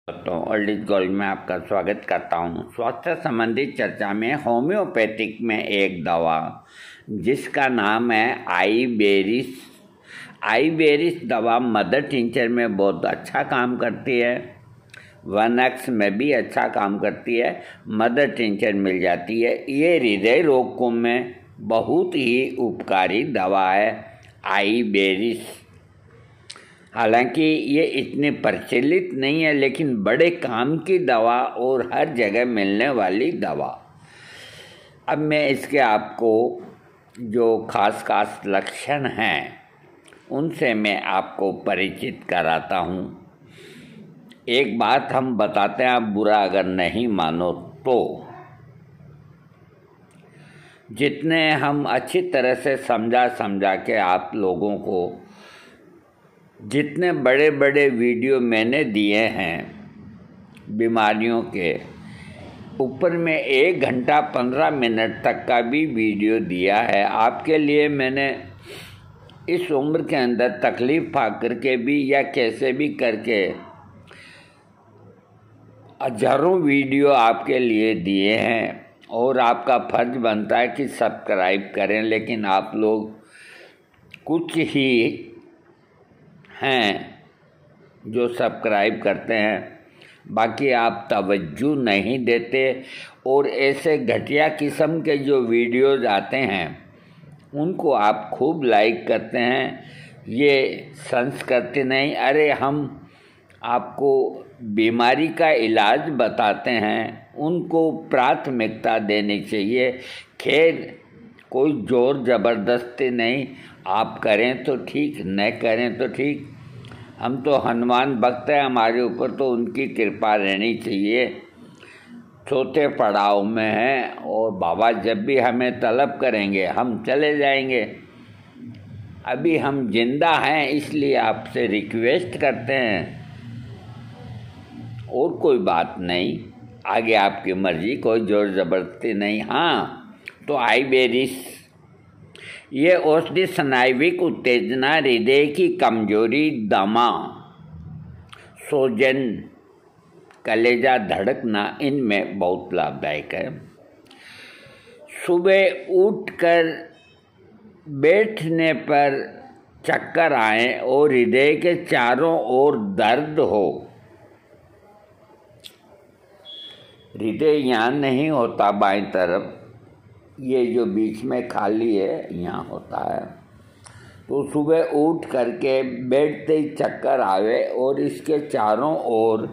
Old gold में आपका स्वागत करता हूँ। स्वास्थ्य संबंधी चर्चा में होम्योपैथिक में एक दवा जिसका नाम है आईबेरिस दवा मदर टिंचर में बहुत अच्छा काम करती है। 1X में भी अच्छा काम करती है। मदर टिंचर मिल जाती है। ये हृदय रोग में बहुत ही उपकारी दवा है आईबेरिस। हालांकि ये इतनी प्रचलित नहीं है, लेकिन बड़े काम की दवा और हर जगह मिलने वाली दवा। अब मैं इसके आपको जो खास लक्षण हैं उनसे मैं आपको परिचित कराता हूँ। एक बात हम बताते हैं, आप बुरा अगर नहीं मानो तो। जितने हम अच्छी तरह से समझा के आप लोगों को जितने बड़े बड़े वीडियो मैंने दिए हैं बीमारियों के ऊपर में 1 घंटा 15 मिनट तक का भी वीडियो दिया है आपके लिए। मैंने इस उम्र के अंदर तकलीफ पा करके भी या कैसे भी करके हजारों वीडियो आपके लिए दिए हैं और आपका फर्ज बनता है कि सब्सक्राइब करें, लेकिन आप लोग कुछ ही हैं जो सब्सक्राइब करते हैं, बाकी आप तवज्जो नहीं देते। और ऐसे घटिया किस्म के जो वीडियोज आते हैं उनको आप खूब लाइक करते हैं। ये संस्कृति नहीं। अरे हम आपको बीमारी का इलाज बताते हैं, उनको प्राथमिकता देनी चाहिए। खैर कोई ज़ोर ज़बरदस्ती नहीं, आप करें तो ठीक, न करें तो ठीक। हम तो हनुमान भक्त हैं, हमारे ऊपर तो उनकी कृपा रहनी चाहिए। चौथे पड़ाव में हैं और बाबा जब भी हमें तलब करेंगे हम चले जाएंगे। अभी हम जिंदा हैं इसलिए आपसे रिक्वेस्ट करते हैं, और कोई बात नहीं। आगे आपकी मर्जी, कोई जोर ज़बरदस्ती नहीं। हाँ, तो आईबेरिस ये औषधि स्नायुविक उत्तेजना, हृदय की कमजोरी, दमा, सूजन, कलेजा धड़कना इनमें बहुत लाभदायक है। सुबह उठकर बैठने पर चक्कर आए और हृदय के चारों ओर दर्द हो। हृदय यहाँ नहीं होता बाईं तरफ, ये जो बीच में खाली है यहाँ होता है। तो सुबह उठ करके बैठते ही चक्कर आवे और इसके चारों ओर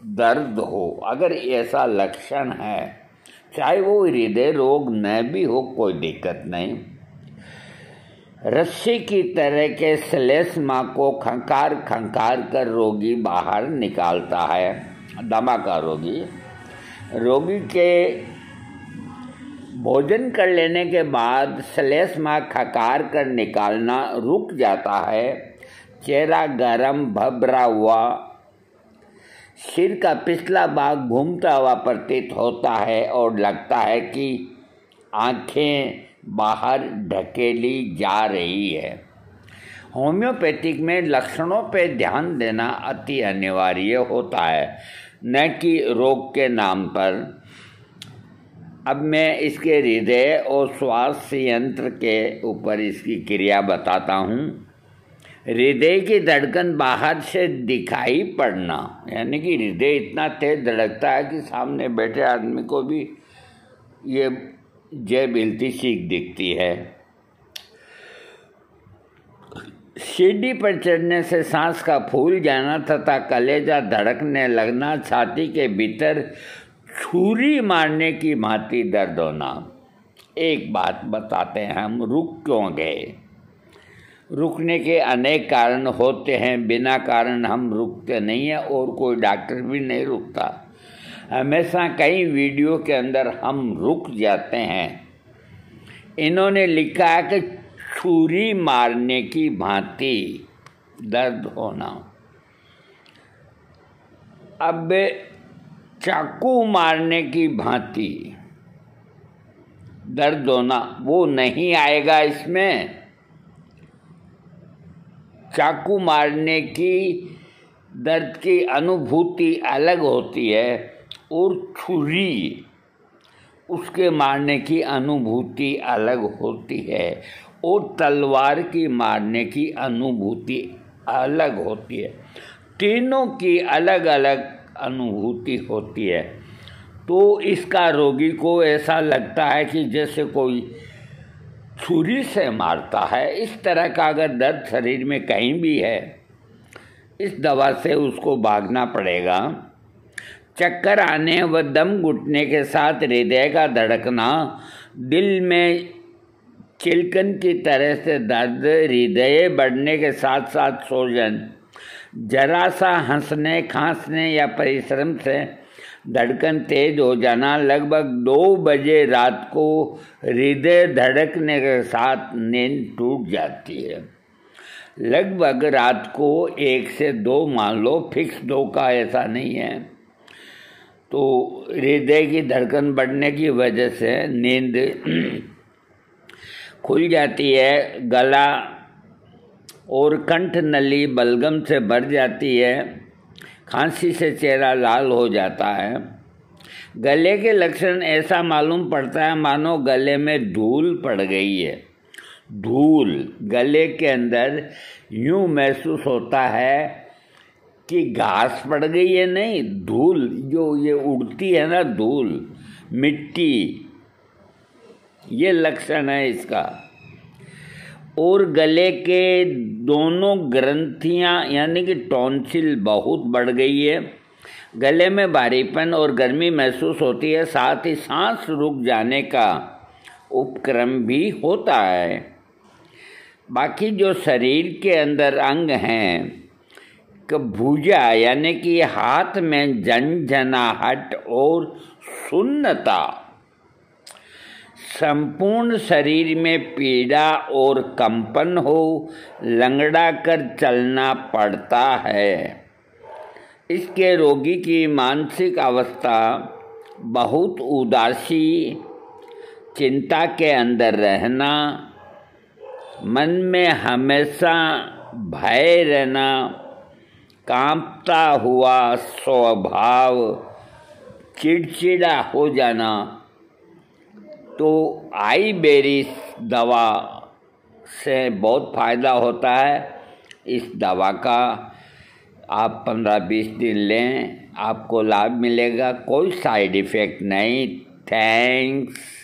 दर्द हो, अगर ऐसा लक्षण है, चाहे वो हृदय रोग न भी हो, कोई दिक्कत नहीं। रस्सी की तरह के श्लेष्मा को खंकार कर रोगी बाहर निकालता है। दमा का रोगी के भोजन कर लेने के बाद श्लेष्मा खकार कर निकालना रुक जाता है। चेहरा गरम भभरा हुआ, सिर का पिछला भाग घूमता हुआ प्रतीत होता है और लगता है कि आंखें बाहर ढकेली जा रही है। होम्योपैथिक में लक्षणों पर ध्यान देना अति अनिवार्य होता है, न कि रोग के नाम पर। अब मैं इसके हृदय और श्वास यंत्र के ऊपर इसकी क्रिया बताता हूँ। हृदय की धड़कन बाहर से दिखाई पड़ना, यानी कि हृदय इतना तेज धड़कता है कि सामने बैठे आदमी को भी ये जैब हिलती सीख दिखती है। सीढ़ी पर चढ़ने से सांस का फूल जाना तथा कलेजा धड़कने लगना, छाती के भीतर छुरी मारने की भांति दर्द होना। एक बात बताते हैं, हम रुक क्यों गए? रुकने के अनेक कारण होते हैं, बिना कारण हम रुकते नहीं हैं और कोई डॉक्टर भी नहीं रुकता। हमेशा कई वीडियो के अंदर हम रुक जाते हैं। इन्होंने लिखा है कि छुरी मारने की भांति दर्द होना। अब चाकू मारने की भांति दर्द होना वो नहीं आएगा इसमें। चाकू मारने की दर्द की अनुभूति अलग होती है और छुरी उसके मारने की अनुभूति अलग होती है और तलवार की मारने की अनुभूति अलग होती है। तीनों की अलग अलग अनुभूति होती है। तो इसका रोगी को ऐसा लगता है कि जैसे कोई छुरी से मारता है। इस तरह का अगर दर्द शरीर में कहीं भी है, इस दवा से उसको भागना पड़ेगा। चक्कर आने व दम घुटने के साथ हृदय का धड़कना, दिल में चिलकन की तरह से दर्द, हृदय बढ़ने के साथ साथ सूजन, जरा सा हंसने खांसने या परिश्रम से धड़कन तेज हो जाना, लगभग 2 बजे रात को हृदय धड़कने के साथ नींद टूट जाती है। लगभग रात को 1 से 2 मान लो, फिक्स 2 का ऐसा नहीं है। तो हृदय की धड़कन बढ़ने की वजह से नींद खुल जाती है, गला और कंठ नली बलगम से भर जाती है, खांसी से चेहरा लाल हो जाता है। गले के लक्षण ऐसा मालूम पड़ता है मानो गले में धूल पड़ गई है। धूल गले के अंदर यूँ महसूस होता है कि घास पड़ गई है, नहीं, धूल जो ये उड़ती है ना, धूल, मिट्टी, ये लक्षण है इसका। और गले के दोनों ग्रंथियां यानी कि टॉन्सिल बहुत बढ़ गई है। गले में भारीपन और गर्मी महसूस होती है, साथ ही सांस रुक जाने का उपक्रम भी होता है। बाकी जो शरीर के अंदर अंग हैं, भुजा यानी कि हाथ में झंझनाहट और सुन्नता, संपूर्ण शरीर में पीड़ा और कंपन हो, लंगड़ा कर चलना पड़ता है। इसके रोगी की मानसिक अवस्था बहुत उदासी, चिंता के अंदर रहना, मन में हमेशा भय रहना, कांपता हुआ स्वभाव, चिड़चिड़ा हो जाना। तो आईबेरिस दवा से बहुत फ़ायदा होता है। इस दवा का आप 15-20 दिन लें, आपको लाभ मिलेगा, कोई साइड इफ़ेक्ट नहीं। थैंक्स।